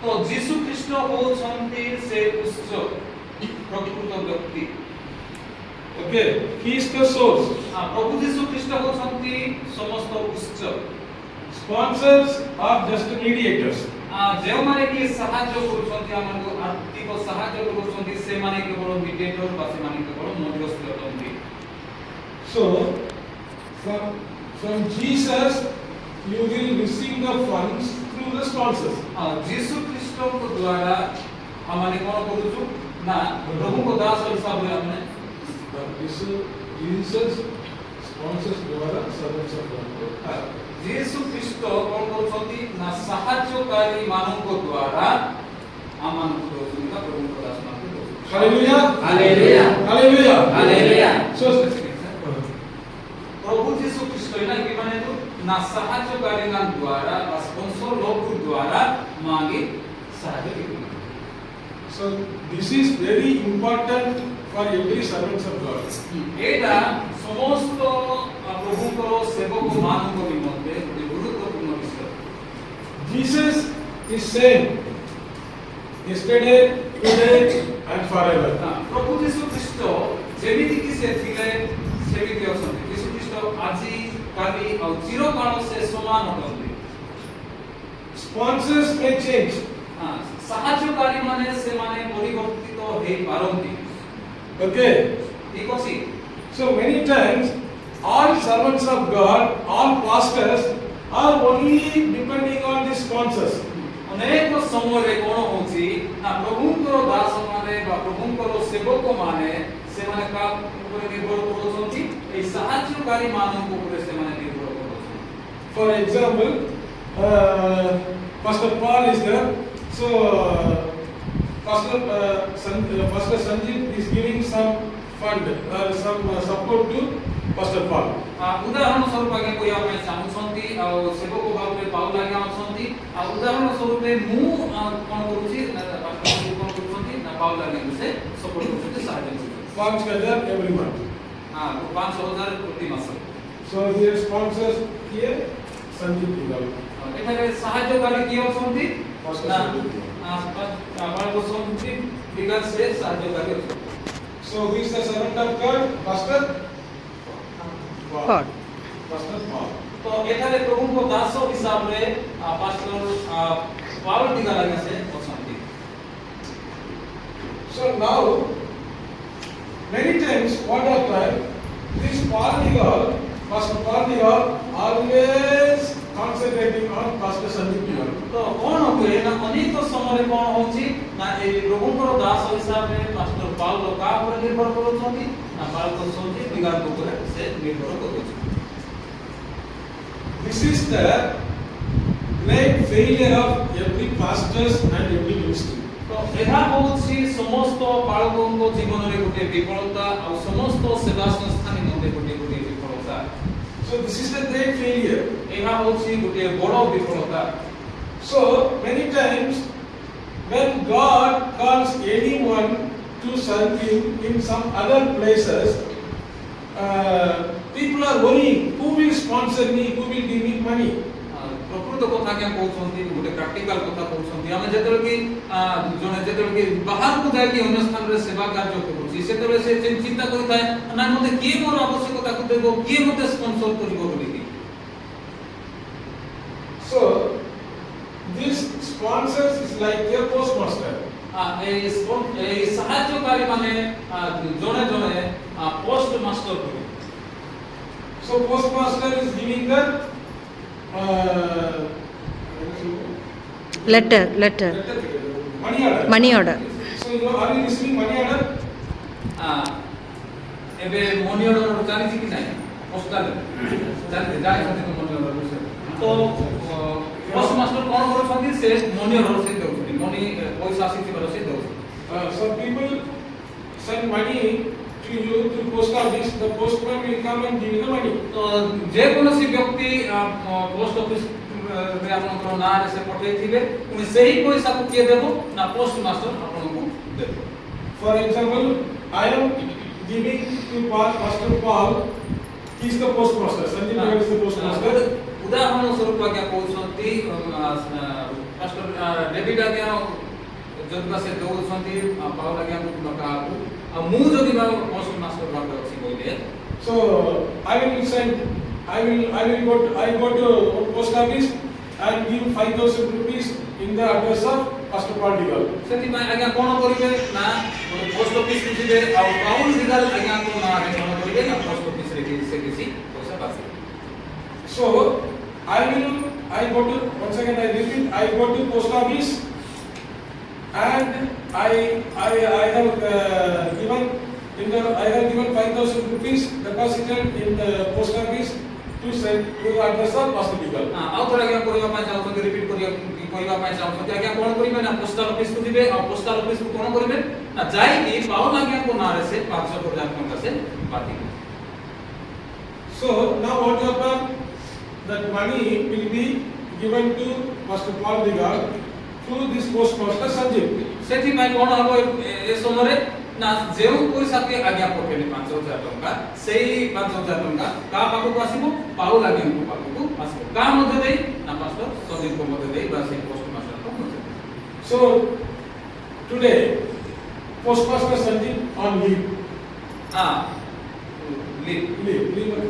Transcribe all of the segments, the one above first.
तो जीसु ख्रीष्ट होउछन्ति से उच्च प्रकृत व्यक्ति। Okay, he is the source. प्रभु जीसु ख्रीष्ट होउछन्ति समस्त उच्च। Sponsors are just mediators. जे माने कि सहाय्य करूछन्ति हमको आर्थिक सहाय्य करूछन्ति से माने केवल मिडिएटर बा से माने केवल मध्यस्थ अटन्ति। So from Jesus you will receive the funds through the sponsors. जीसु ख्रीष्ट को द्वारा हमने कोन करूछु ना प्रभु को दास हिसाब रे हमने Jesus sponsors द्वारा सर्वेंट्स ऑफ गॉड। जीसु ख्रीष्ट कोन करूछन्ति ना सहाय्यकारी मानवको द्वारा आमानको दोजुका प्रभु को दास मानको दोजु। Hallelujah hallelujah hallelujah hallelujah. So प्रभु जीसु ख्रीष्ट हैन कि माने तो ना सहाय्यकारी मान द्वारा बा स्पॉन्सर लोग द्वारा मागे सहाय्य किया। So this is very important for every servants of God. एटा समस्त प्रभु को सेवक मानव निमंते गुरुत्वपूर्ण विषय। Jesus is same yesterday, today and forever. प्रभु जीसु ख्रीष्ट जेमिति कि से थिले सेमिति अछन्ति। जीसु ख्रीष्ट आजि काली और चिरकाल से समान अछन्ति। Sponsors may change. सहाय्यकारी माने से माने परिवर्तित हेइ पारंती। Okay. ठीक अछि। So many times all servants of God, all pastors are only depending on the sponsors. अनेक समय रे कोन होछि ना प्रभुଙ୍କର दास माने बा प्रभुଙ୍କର सेवक माने से माने का ऊपर निर्भर करछन्ति ए सहाय्यकारी मानवको ऊपर से माने निर्भर करछन्ति। For example, Pastor Paul is there. So Pastor Sanjeev is giving some fund, some support to Pastor Paul. उदाहरण स्वरूप आगे कोई आपण चाहुछन्ति आ सेवक भावरे पाउल आगे आछन्ति आ उदाहरण स्वरूप मु कोन करूछि पास्टर कोन करूछन्ति ना पाउल आगे से सपोर्ट करूछन्ति सहाय्य करूछन्ति 5,000 every month. 5,000 प्रति मास। So their sponsors here Sanjeev Tiwari. एठारे सहाय्यकारी किए अछन्ति Pastor ना Sanjeev. आपण को संति विकास से सहाय्यकारी अछन्ति। So who is the servant of God? Pastor God. Pastor Paul. तो एठारे प्रभु को दास हिसाब रे पास्टर पाउल टिका लगे से अछन्ति। So now many times what happened, this Paul, Pastor Paul always concentrating on Pastor Sanjeev. तो कोन होए ना अनेक समय रे कोन होछि ना ए प्रभुଙ୍କର दास हिसाब रे पास्टर पाउल का ऊपर निर्भर करछन्ति ना पाउल संति विगार ऊपर से निर्भर करछन्ति। This is the great failure of every pastors and every ministry. तो एहा होछि समस्त पालकଙ୍କ जीवन रे गोटे विफलता और समस्त सेवा संस्था निमंते गोटे विफलता। So this is the great failure. एहा होछि गोटे बड़ विफलता। So many times when God calls anyone to serve Him in some other places, people are worrying, who will sponsor me, who will give me money. प्रकृत कथा क्या कहउछन्ति गोटे practical कथा कहउछन्ति हम जेतल कि जने जेतल कि बाहर को जाय कि अन्य स्थान रे सेवा कार्य करूछि सेतले से चिंता करता है ना मते के मोर आवश्यकता को देबो के मते स्पॉन्सर करबो बोली। So this sponsors is like a postmaster. ए सहाय्यकारी माने जने जने पोस्ट मास्टर को। So postmaster is giving the letter money order. So are you receiving money order? एबे मनी ऑर्डर जानि कि नै पोस्टल जानि जाय छथि मनी ऑर्डर तो पोस्ट मास्टर कोन करछथि से मनी ऑर्डर से देउछथि मनी पैसा आसी थिबार से देउछथि। Some people send money to you to post office, the postman will come and give you the money. तो जे कोनोसी व्यक्ति पोस्ट ऑफिस रे आपनकर ना रे से पठेथिबे उनी सेही पैसा को के देबो ना पोस्ट मास्टर आपनको देबो। For example, I am giving to Pastor Paul, he is the postmaster. Sanjeev is the postmaster. उदाहरण स्वरूप क्या कहउछथि पास्टर डेबिट आज्ञा जदि से दौरान पावर आज्ञा को कहा मु जदि पोस्ट मास्टर भाग अछि बोले So I will send, I go to post office and give 5,000 rupees in the address of Pastor Paul Digal. सेति में आज्ञा कोन करिवे ना पोस्ट ऑफिस को जिबे आ पाउल दिगाल आज्ञा को ना रे कोन करिवे ना पोस्ट ऑफिस रे से किसी पैसा पासे. So I go to, once again I repeat, I go to post office and I have given I have given 5,000 rupees deposited in the post office to send to the address of Pastor Digal. हां आ थोड़ा आज्ञा करिवा पा चाहतो repeat करिवा पा चाहतो आज्ञा कोन करिवे ना post office को जिबे आ post office को कोन करिवे ना जाई कि पाउल आज्ञा को ना रे से 500 टका से बाती. So now what happen? That money will be given to Pastor Paul Digal through this postmaster Sanjeev. सेति में कोन हबो ए समय ना जेउ पैसा के आज्ञा पठेले 5000 टका सेही 5000 टका का पाखु को आसीबो पाउल आज्ञा को पाखु को आसीबो का मध्ये देई ना पास्टर संदीप को मध्ये देई बा से पोस्ट मास्टर को मध्ये. So today postmaster Sanjeev on leave. हां Leave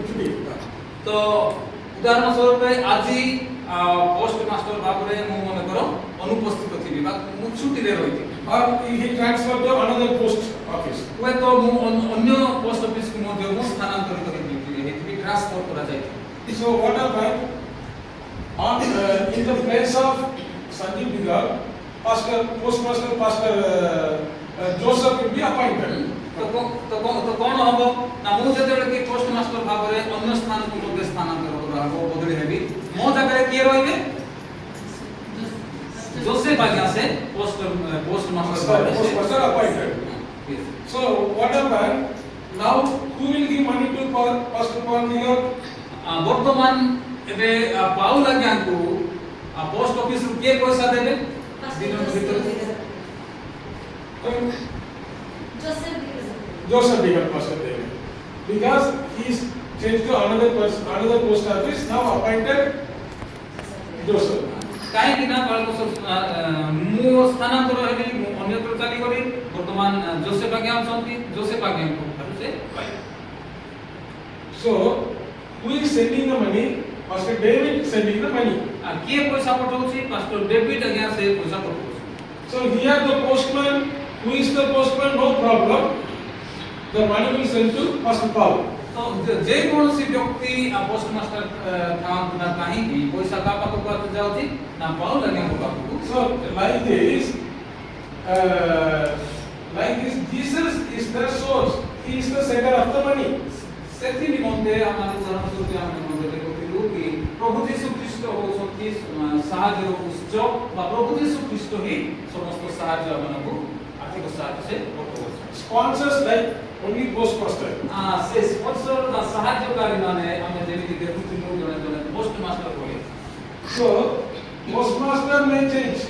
today. तो उदाहरण स्वरूप आज पोस्ट मास्टर भाबरे मु मन करो अनुपस्थित थिबी बा मु छुट्टी रे रहिथि Or he transferred to another post office. वे तो मु अन्य पोस्ट ऑफिस को मध्ये मु स्थानांतरित करि हेति ट्रांसफर करा जाय. So what happened? On in the place of Sanjeev Digal, postmaster Pastor Joseph will be appointed. तो कोन हबो ना मु जेतेले कि पोस्ट मास्टर भाबरे अन्य स्थान को मध्ये स्थानांतरित करा हबो बदली हेबी मो जगह के रहिबे जोसेफ आज्ञा से post master appointed. Yes. So what happened? Now who will give money to Pastor Paul Digal? वर्तमान एबे पाउल आज्ञा को पोस्ट ऑफिस रो के पैसा देबे Joseph Digal Pastor Digal. Because he is changed to another post office, now appointed Joseph. काहे कि ना बाल मु स्थानांतर हेली मु अन्यत्र चली गली वर्तमान जोसेफ आज्ञा छथि जोसेफ आज्ञा को से पाइ. So who is sending the money? Pastor David sending the money. के पैसा पठाउछि पास्टर डेविड आज्ञा से पैसा पठाउछि. So here the postman, who is the postman, no problem. The money will send to Pastor Paul. तो जे कोनोसी व्यक्ति पोस्ट मास्टर काम ना काहे भी पैसा का पाको को जाउछि ना पाउल आज्ञा को पाको. So like this, Jesus is the source. He is the sender of the money. सेति निमंते हमारे उदाहरण स्वरूप हम निमंते देखिलु कि प्रभु यीशु ख्रीष्ट होसति साहाय्य उत्स बा प्रभु यीशु ख्रीष्ट ही समस्त साहाय्य हमनको आर्थिक साहाय्य से पठो. Sponsors like only postmaster. से स्पॉन्सर बा साहाय्यकारी माने हम जेमिति देखुथिलु जने पोस्ट मास्टर बोले. So postmaster may change.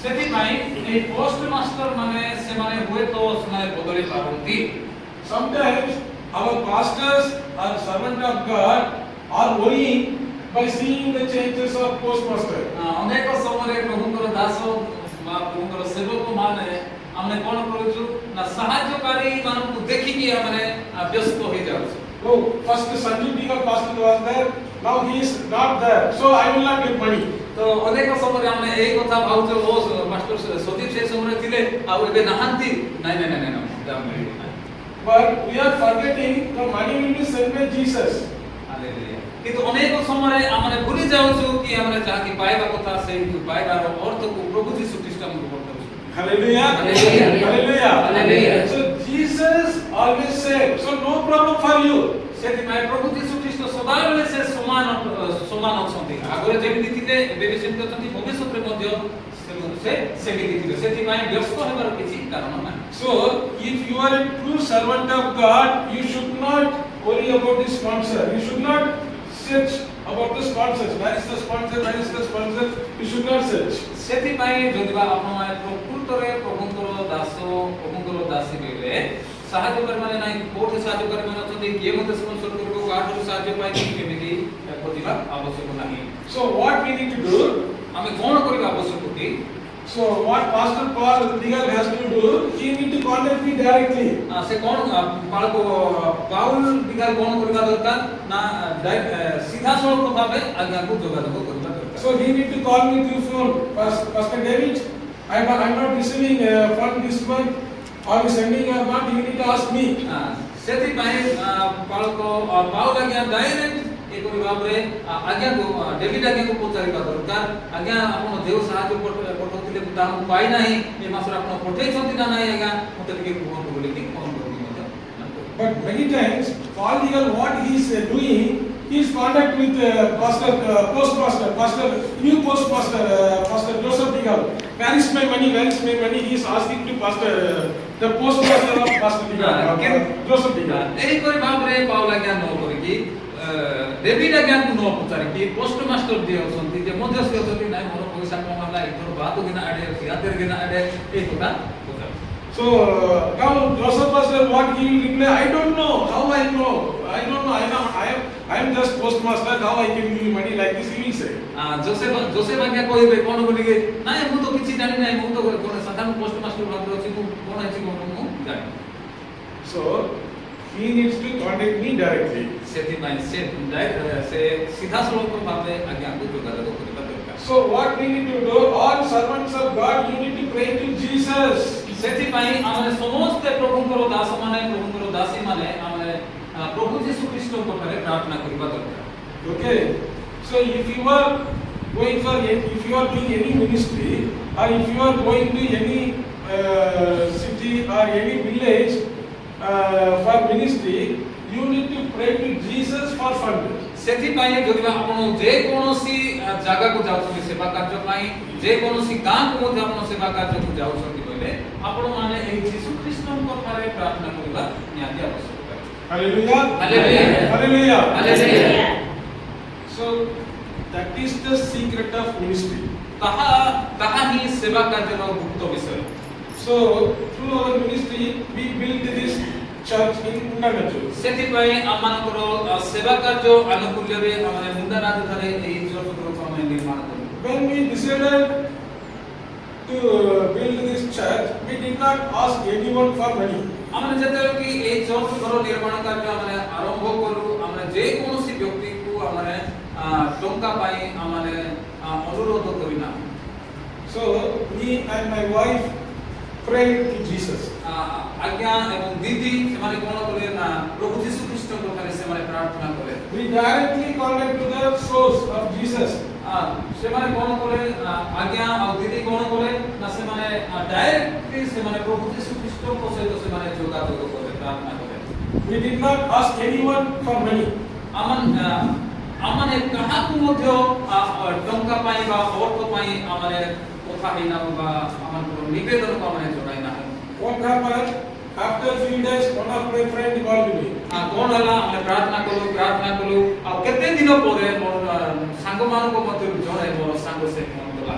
सेति भाई ए पोस्ट मास्टर माने से माने हुए तो समय बदली पारंती. Sometimes our pastors or servant of God are worrying by seeing the changes of postmaster. अनेक समय प्रभुଙ୍କର ଦାସ ବା ପ୍ରଭୁଙ୍କର ସେବକ ମାନେ हमने कोन करूछु ना सहायकारी मानकु देखि कि हमने व्यस्त हो जाउछु. Oh, first Sanjeev Digal pastor was there, now he is not there, so I will not give money. तो अनेक समय हमने एई कथा भाउछु ओ मास्टर सदीप से समय थिले आ एबे नहांती नहीं. But we are forgetting the money will be sent by Jesus. Hallelujah. किंतु अनेक समय हमने भूली जाउछु कि हमने जाके पाएबा कथा से पाएबार अर्थ को प्रभु यीशु ख्रीष्ट हमको बताउछु. Hallelujah. Hallelujah. Hallelujah. Hallelujah. So Jesus always said, so no problem for you. सेति में प्रभु यीशु ख्रीष्ट सदाବେଳେ से समान अछंती. आगरे जेमिति थिले एबे भी सेमिति अछंती भविष्यत रे मध्ये सेमिति थिले. सेति में व्यस्त हेबार किछि कारण नाही. So if you are a true servant of God, you should not worry about the sponsor. You should not search about the sponsors. Where is the sponsor? Where is the sponsor? You should not search. सेति में जदिबा आपण माने प्रकृत रे प्रभुଙ୍କର दासी बेले साहाय्य कर माने नाही कोठे साहाय्य कर माने अछंती के मते स्पॉन्सर करबो काठो साहाय्य पाइ केमिति खोजिबा आवश्यक नाही। So what we need to do? आमे कोन करिबा आवश्यक कि So what Pastor Paul Digal has to do, he need to contact me directly. से कोन पाउल दिगाल कोन करिबा दरकार ना सीधा सळख भाबे आज्ञा को जोगाजोग करिबा दरकार। So he need to call me through phone. Pastor David, I'm not receiving fund this month. Are you sending or not? You need to ask me. सेति पाए पाउल आज्ञा डायरेक्ट एकोरी भाबरे आज्ञा को डेविड आज्ञा को पचारिबा दरकार। आज्ञा आपण देव साहाय्य पठौतिले ताम पाइ नाही ए मासर आपण पठै छथि ना नाही आज्ञा मते टिके फोन बोले कि फोन करबी मते। But many times Paul Digal what he is doing, he is contact with postmaster, new postmaster, Pastor Joseph Digal. Where is my money? Where is my money? He is asking to the postmaster of Pastor Digal, Joseph Digal. एही कोरी भाबरे पाउल आज्ञा न करि कि David आज्ञा को न पचारि कि postmaster जे अछंती जे मध्यस्थ अछंती नाही मोर पैसा कमाला एकथर बात गिना आडे सियातेर गिना आडे ए कोता पचारि। So now Joseph Pastor what he will reply, I don't know. How I know? I don't know. I am just postmaster. How I can give you money like this? He will say. Joseph आज्ञा कहिबे कोन बोली कि नाही मु तो किछि जानि नाही मु तो कोन साधारण पोस्टमास्टर भाबरे अछि मु कोन अछि कोन मु जानि। So he needs to contact me directly. सेति माइ से सीधा सळख भाबे आज्ञा को जोगाजोग करिबा दरकार। So what we need to do, all servants of God, you need to pray to Jesus. सेति पाई आमे समस्त प्रभुଙ୍କର दास माने प्रभुଙ୍କର दासी माने आमे प्रभु यीशु ख्रीष्टଙ୍କ पाखरे प्रार्थना करिबा दरकार। Okay. So if you are doing any ministry, or if you are going to any city or any village for ministry, you need to pray to Jesus for fund. सेति पाई जदि आपण जे कोनोसी जागा को जाउछथि सेवा कार्य पाई जे कोनोसी गां को मध्ये आपण सेवा कार्य को जाउछथि बोले आपण माने एई यीशु ख्रीष्टଙ୍କ पाखरे प्रार्थना करिबा निहाती आवश्यक। Hallelujah. Hallelujah. Hallelujah. Hallelujah. So that is the secret of ministry. ताहा ही सेवा कार्य रो गुप्त विषय। So through our ministry we build this church in Nagaju. सेति पाई आमानकर सेवा कार्य अनुकूल्य रे हमने मुंडनाथ थारे एई चर्च को हम निर्माण करू। When we decided to build this church, we did not ask anyone for money. हमने जते कि एई चर्च घर निर्माण कार्य हमने आरंभ करू हमने जे कोनोसी व्यक्ति को हमने टंका पाई हमने अनुरोध करिना। So me and my wife prayed to Jesus. आज्ञा एवं दीदी सेमाने कोन कले ना प्रभु यीशु ख्रीष्ट को थारे सेमाने प्रार्थना करे। We directly connect to the source of Jesus. सेमाने कोन कले आज्ञा और दीदी कोन कले ना सेमाने डायरेक्टली सेमाने प्रभु यीशु ख्रीष्ट को सहित सेमाने जोगाजोग करे प्रार्थना करे। We did not ask anyone for money. आमने कहा को मध्य टंका पाई बा अर्थ पाई आमने कथा हैना बा आमन निवेदन को आमने जोड़ाइना। What happened? After few days, one of my friend called me. कोन हला हमने प्रार्थना करू आ केते दिन परे मोर संग मान को मध्य जोड़े मोर संग से मन बोला।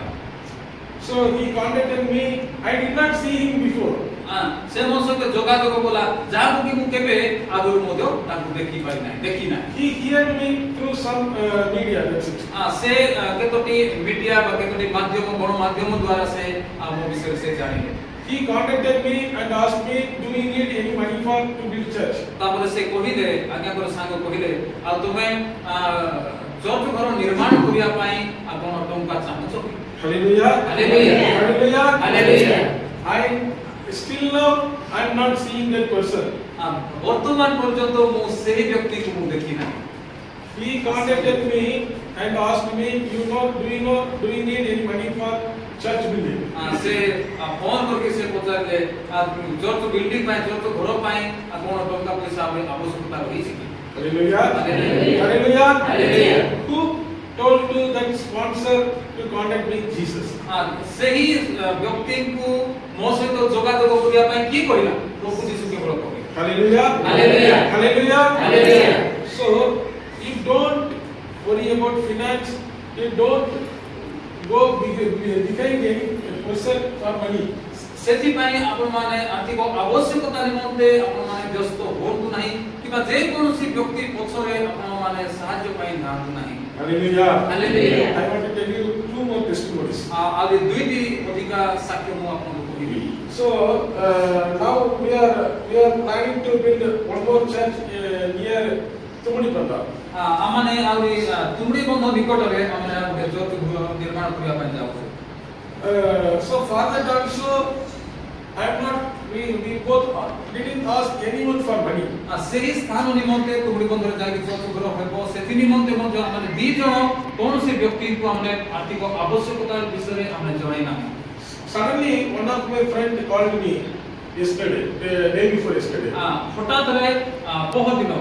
So he contacted me. I did not see him before. से मोर सहित जोगाजोग बोला जाबो कि मु केबे आगुर मध्य ताकू देखि ना। He heard me through some media. That's it. से केतोटी मीडिया बा केतोटी माध्यम गण माध्यम द्वारा से मो विषय से जानिले। He contacted me and asked me, do you need any money to build church? तापर से कहिले आज्ञा कर संग कहिले आ तुमे चर्च घर निर्माण करिया पाई आपण टंका चाहछ। Hallelujah. Hallelujah. Hallelujah. Hallelujah. I still now I am not seeing that person. वर्तमान पर्यंत मो सेही व्यक्ति को मु देखि ना। He contacted me and asked me, do you need any money for church building? से फोन करके से पचारले चर्च बिल्डिंग पाई चर्च घर पाई आपण टंका पैसा आवश्यकता रही छी। Hallelujah. Hallelujah. Hallelujah. Hallelujah. Who told to that sponsor to contact me? Jesus. सही व्यक्ति को मो सहित जोगाजोग करिया पाई की करिला प्रभु यीशु केवल कहि। Hallelujah. Hallelujah. Hallelujah. Hallelujah. So you don't worry about finance. You don't go behind any person for money. सेति पाई आपण माने आर्थिक आवश्यकता निमंते आपण माने व्यस्त होंतु नाही କିମ୍ବା ଯେ କୌଣସି ବ୍ୟକ୍ତି ପଛରେ ଆପଣ ମାନେ ସାହାଯ୍ୟ ପାଇଁ ଧାଆନ୍ତୁ ନାହିଁ। Hallelujah. Hallelujah. I want to tell you two more testimonies. ଆଉ ଏ ଦୁଇଟି ଅଧିକା ସାକ୍ଷ୍ୟ ମୁଁ ଆପଣଙ୍କୁ କହିବି। So now we are planning to build one more church near Tumudipanda. ଆମମାନେ ଆହୁରି ତୁମଡ଼ି ବନ୍ଧ ନିକଟରେ ଆମେ ଗୋଟେ ଚର୍ଚ୍ଚ ନିର୍ମାଣ କରିବା ପାଇଁ ଯାଉଛୁ। So for that also we both didn't ask anyone for money. ସେହି ସ୍ଥାନ ନିମନ୍ତେ ତୁମଡ଼ି ବନ୍ଧରେ ଯାଇକି ଚର୍ଚ୍ଚ ଘର ହେବ ସେଥି ନିମନ୍ତେ ମଧ୍ୟ ଆମେ ଦୁଇ ଜଣ କୌଣସି ବ୍ୟକ୍ତିଙ୍କୁ ଆମେ ଆର୍ଥିକ ଆବଶ୍ୟକତା ବିଷୟରେ ଆମେ ଜଣାଇ ନାହିଁ। Suddenly one of my friend called me yesterday, the day before yesterday. ହଠାତ୍ ରେ ପହରଦିନ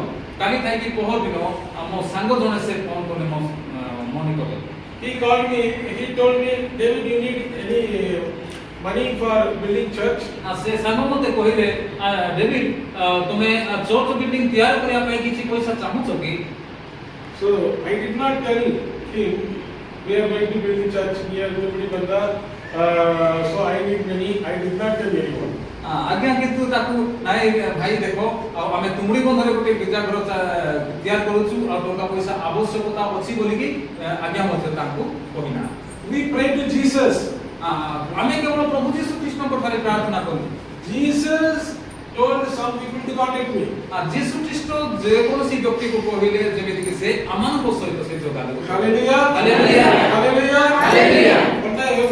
କାଲି ଥାଇକି ପହରଦିନ ମୋ ସାଙ୍ଗ ଜଣେ ସେ ଫୋନ କଲେ ମୋ ନିକଟରେ। He called me, he told me, David, you need any money for building church? ସେ ସାଙ୍ଗ ମୋତେ କହିଲେ ଡେଭିଡ୍ ତୁମେ ଚର୍ଚ୍ଚ ବିଲ୍ଡିଂ ତିଆରି କରିବା ପାଇଁ କିଛି ପଇସା ଚାହୁଁଛ କି? So I did not tell him we are going to build a church near Tumudipanda. So I need money. I did not tell anyone. ଆଜ୍ଞା କିନ୍ତୁ ତାକୁ ନାଇଁ ଭାଇ ଦେଖ ଆଉ ଆମେ ତୁମଡ଼ି ବନ୍ଧରେ ଗୋଟେ ଗିର୍ଜା ଘର ତିଆରି କରୁଛୁ ଆଉ ଟଙ୍କା ପଇସା ଆବଶ୍ୟକତା ଅଛି ବୋଲିକି ଆଜ୍ଞା ମଧ୍ୟ ତାଙ୍କୁ କହିନା। We pray to Jesus. ଆମେ କେବଳ ପ୍ରଭୁ ଯୀଶୁ ଖ୍ରୀଷ୍ଟଙ୍କ ଠାରେ ପ୍ରାର୍ଥନା କରୁ। Jesus told some people to contact me. ଯୀଶୁ ଖ୍ରୀଷ୍ଟ ଯେକୌଣସି ବ୍ୟକ୍ତିକୁ କହିଲେ ଯେମିତିକି ସେ ଆମମାନଙ୍କ ସହିତ ସେ ଯୋଗାଯୋଗ। Hallelujah. Hallelujah. Hallelujah. Hallelujah.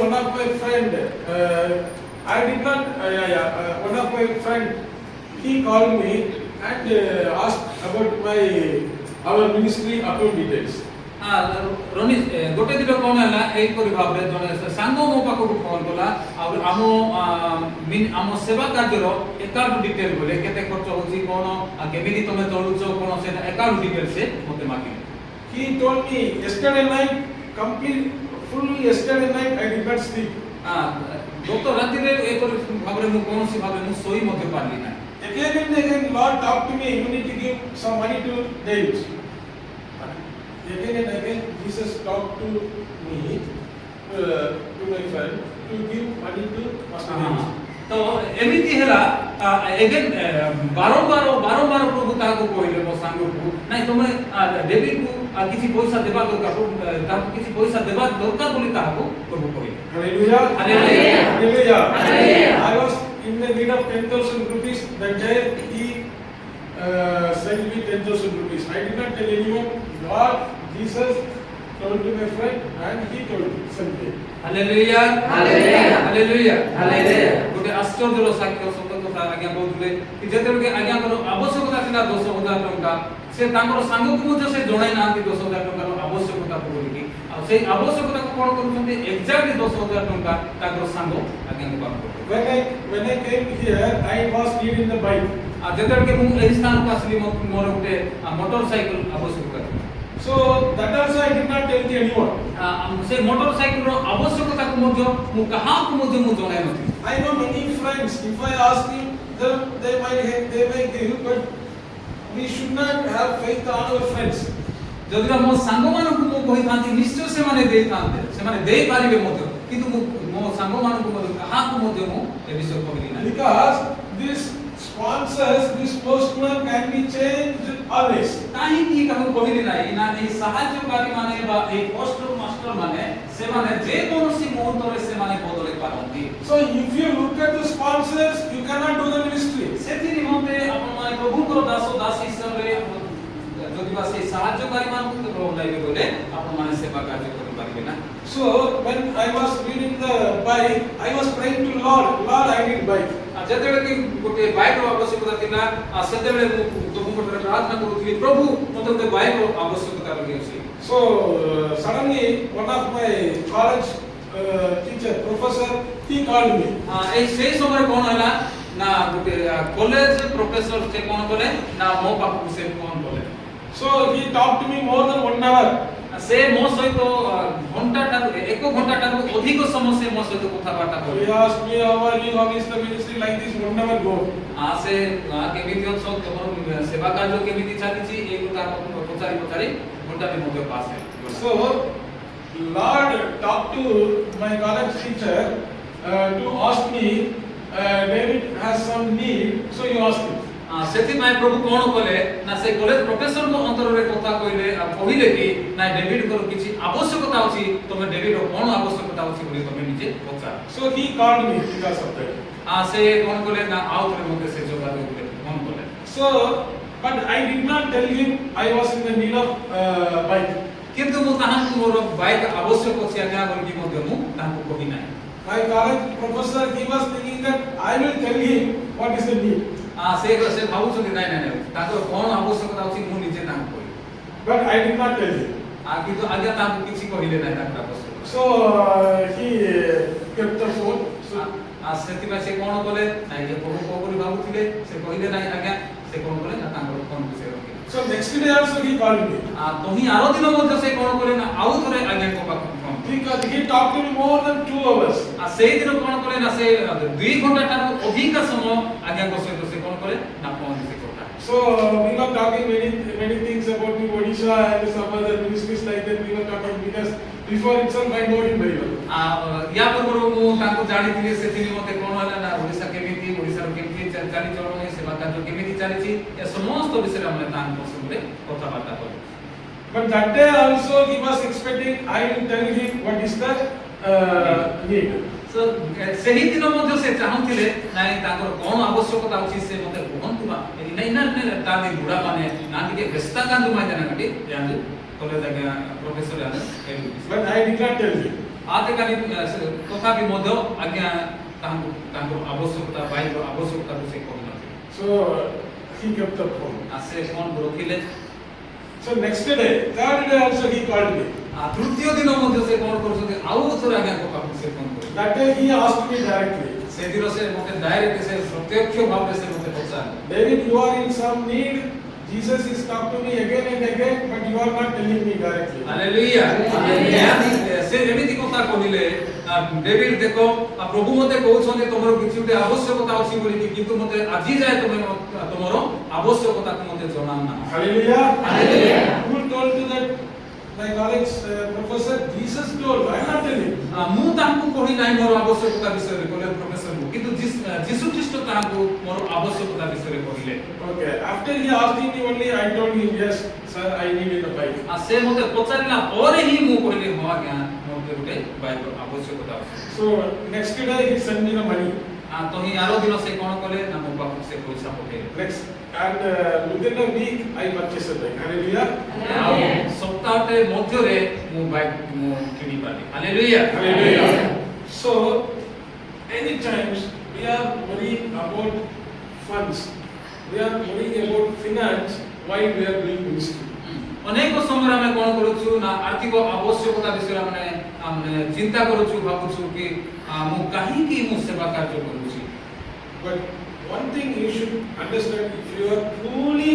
One of my friend, one of my friend, he called me and asked about our ministry account details. ରନି ଗୋଟେ ଦିନ କଣ ହେଲା ଏହିପରି ଭାବରେ ଜଣେ ସାଙ୍ଗ ମୋ ପାଖକୁ ଫୋନ କଲା ଆଉ ଆମ ସେବା କାର୍ଯ୍ୟର ଏକାଉଣ୍ଟ ଡିଟେଲ ବୋଲେ କେତେ ଖର୍ଚ୍ଚ ହଉଛି କଣ କେମିତି ତମେ ଚଳୁଛ କଣ ସେ ଏକାଉଣ୍ଟ ଡିଟେଲ ସେ ମୋତେ ମାଗିଲେ। He told me yesterday night, yesterday night I did not sleep. ଗତ ରାତିରେ ଏପରି ଭାବରେ ମୁଁ କୌଣସି ଭାବେ ମୁଁ ଶୋଇ ମଧ୍ୟ ପାରିଲି ନାହିଁ। Again and again Lord talked to me, you need to give some money to David. Again and again Jesus talked to me, to my friend, to give money to Pastor David. तो एमिति हेला eigen बारंबार प्रभु ताको कहले मो सांगो को नाही तमे डेविड को किछि पैसा देबा दरकार ताको किछि पैसा देबा दरकार बोली ताको प्रभु कहले। Hallelujah. Hallelujah. Hallelujah. Hallelujah. I was in the need of 10,000 rupees that day. He sent me 10,000 rupees. I did not tell anyone. God, Jesus told to my friend and he told me something. Hallelujah. Hallelujah. Hallelujah. Hallelujah. गोटे आश्चर्यର ସାକ୍ଷ୍ୟ ସତ କଥା ଆଜ୍ଞା କହୁଥିଲେ କି ଯେତେବେଳେ ଆଜ୍ଞାଙ୍କର ଆବଶ୍ୟକତା ଥିଲା 10,000 ଟଙ୍କା ସେ ତାଙ୍କର ସାଙ୍ଗକୁ ମଧ୍ୟ ସେ ଜଣାଇ ନାହାନ୍ତି 10,000 ଟଙ୍କାର ଆବଶ୍ୟକତା ବୋଲିକି ଆଉ ସେଇ ଆବଶ୍ୟକତାକୁ କ'ଣ କରୁଛନ୍ତି ଏକ୍ସାକ୍ଟଲି 10,000 ଟଙ୍କା ତାଙ୍କର ସାଙ୍ଗ ଆଜ୍ଞାଙ୍କ ପାଖକୁ। When I came here, I was needing the bike. ଯେତେବେଳେ ମୁଁ ଏହି ସ୍ଥାନକୁ ଆସିଲି ମୋର ଗୋଟେ ମୋଟରସାଇକେଲ ଆବଶ୍ୟକତା ଥିଲା। So that also I did not tell to anyone. ସେ ମୋଟରସାଇକେଲର ଆବଶ୍ୟକତାକୁ ମଧ୍ୟ ମୁଁ କାହାକୁ ମଧ୍ୟ ମୁଁ ଜଣାଇ ନଥିଲି। I know many friends, if I ask them, they may give, but we should not have faith on our friends. ଯଦି ମୋ ସାଙ୍ଗମାନଙ୍କୁ ମୁଁ କହିଥାନ୍ତି ନିଶ୍ଚୟ ସେମାନେ ଦେଇଥାନ୍ତେ ସେମାନେ ଦେଇପାରିବେ ମଧ୍ୟ କିନ୍ତୁ ମୋ ସାଙ୍ଗମାନଙ୍କୁ ମଧ୍ୟ କାହାକୁ ମଧ୍ୟ ମୁଁ ଏ ବିଷୟ କହିଲି ନାହିଁ। Because this sponsors, this postman can be changed always. କାହିଁକି କାହାକୁ କହିଲି ନାହିଁ ନା ଏହି ସାହାଯ୍ୟକାରୀ ମାନେ ବା ଏହି ପୋଷ୍ଟର ମାଷ୍ଟର ମାନେ ସେମାନେ ଯେ କୌଣସି ମୁହୂର୍ତ୍ତରେ ସେମାନେ ବଦଳାଇ ପାରନ୍ତି। So if you look at the sponsors, you cannot do the ministry. ସେଥି ନିମନ୍ତେ ଆପଣମାନେ ପ୍ରଭୁଙ୍କର ଦାସ ଦାସୀ ହିସାବରେ ଯଦି ବା ସେହି ସାହାଯ୍ୟକାରୀ ମାନଙ୍କୁ କେବଳ ଅନାଇବେ ବୋଲେ ଆପଣମାନେ ସେବା କାର୍ଯ୍ୟ କରିପାରିବେ ନା। So when I was reading the Bible, I was praying to Lord, I need bike. ଯେତେବେଳେ କି ଗୋଟେ ବାଇକ୍ର ଆବଶ୍ୟକତା ଥିଲା ସେତେବେଳେ ମୁଁ ପ୍ରଭୁଙ୍କ ଠାରେ ପ୍ରାର୍ଥନା କରୁଥିଲି ପ୍ରଭୁ ମୋତେ ଗୋଟେ ବାଇକ୍ର ଆବଶ୍ୟକତା ରହିଅଛି। So suddenly one of my college teacher, professor, he called me. ଏହି ସେହି ସମୟରେ କ'ଣ ହେଲା ନା ଗୋଟେ କଲେଜ ପ୍ରଫେସର ସେ କ'ଣ କଲେ ନା ମୋ ପାଖକୁ ସେ ଫୋନ କଲେ। So he talked to me more than 1 hour. ସେ ମୋ ସହିତ ଘଣ୍ଟାଠାରୁ 1 ଘଣ୍ଟାଠାରୁ ଅଧିକ ସମୟ ସେ ମୋ ସହିତ କଥାବାର୍ତ୍ତା କଲେ। He asked me how are you, how is the ministry, like this 1 hour go. ସେ କେମିତି ଅଛ ତମର ସେବା କାର୍ଯ୍ୟ କେମିତି ଚାଲିଛି এই କଥା ପଚାରି ଘଣ୍ଟାରେ ମଧ୍ୟ ପାସ୍ ହେଲା। So Lord talked to my college teacher to ask me, David has some need, so you ask him. सेति माय प्रभु कोन कले ना से कॉलेज प्रोफेसर को अंतर रे कथा कहिले कि ना डेविड को किछि आवश्यकता अछि तमे डेविड को कोन आवश्यकता अछि बोली तमे निजे पचार So he called me because of that. से कोन कले ना आउ तरे मते से जोगा बोले कोन कले So, but I did not tell him I was in the need of bike. किंतु मु ताहां को मोर बाइक आवश्यक अछि आज्ञा बोली कि मते मु ताहां को कहि नाही My college professor, he was thinking that I will tell him what is the need. से भाबु छथि नाही नाही ताको कोन आवश्यकता अछि मु निजे ताहां को But I did not tell him. किंतु आज्ञा ताहां को किछि कहिले नाही ताहां आवश्यक So he kept the phone. So सेति में से कोन कले नाही जे प्रभु को बोली भाबु थिले से कहिले नाही आज्ञा से कोन कले ना तांकर फोन विषय रखि so next day also he called me. तो ही आरो दिन मध्ये से कोन कले ना आउ थरे आज्ञा को पाख phone Because he talked to me more than 2 hours. सेही दिन कोन कले ना से 2 घंटा ठारो अधिक समय आज्ञा को सहित से कोन कले ना फोन से Kota So we were talking many things about the Odisha and some other ministries like that. We were talking because before itself I know him very well. या पूर्व मु ताको जानि थिले सेति मते कोन होला ना ओडिसा केमिति ओडिसा रो केमिति चाली चलन सेवा कार्य केमिति चाली छि ए समस्त विषय हमने तान पसंदे कथा बार्ता करू But that day also he was expecting I will tell him what is the need. So सेही दिन मध्ये से चाहुथिले नाइ ताकर कोन आवश्यकता अछि से मते कहंतुमा नै ना तादे बुढा माने नांदी के व्यस्ता कांदु मा जना कटी यानी कॉलेज आगे प्रोफेसर यानी But I did not tell him. आते कानी तथापि मध्ये आज्ञा तांको आवश्यकता बाइक आवश्यकता से कोन नथि So he kept the phone. आसे phone रोकिले So next day, third day also he called me. तृतीय दिन मध्ये से कोन करछथि आउ थोर आज्ञा को पाख से फोन कर That day he asked me directly. से दिन से मते डायरेक्ट से प्रत्यक्ष भाव से मते पछान David, you are in some need. Jesus is talking to me again and again, but you are not telling me directly. Hallelujah hallelujah से एमिति कथा कहिले डेविड देखो प्रभु मते कहउछन तमरो किछि उते आवश्यकता अछि बोली किंतु मते आजि जाय तमरो आवश्यकता को मते जणाम ना Hallelujah. Hallelujah. Who told you that? My college professor, Jesus told. I am not telling. मु तांको कहि नाही मोर आवश्यकता विषय रे कॉलेज प्रोफेसर मु किंतु जीसु ख्रीष्ट तांको मोर आवश्यकता विषय रे कहिले Okay. After he asked me only, I told him, yes, sir, I need a bike. से मते पचारिला और ही मु कहिले हो आज्ञा मोते गुटे बाइक आवश्यकता अछि So next day he sent me the money. तो ही आरो दिन से कोन कले ना मो बाप से पैसा पठे Next and within a week I purchased a bike. Hallelujah. सप्ताहटे मध्य रे मु बाइक मु किनि पाली hallelujah Hallelujah. So many times we are worrying about funds. We are worrying about finance while we are doing ministry. अनेक समय ଆମେ कोन करूछु ना आर्थिक आवश्यकता विषय हमने चिंता करूछु भाबुछु कि मु काहे कि मु सेवा कार्य करूछु But one thing you should understand, if you are truly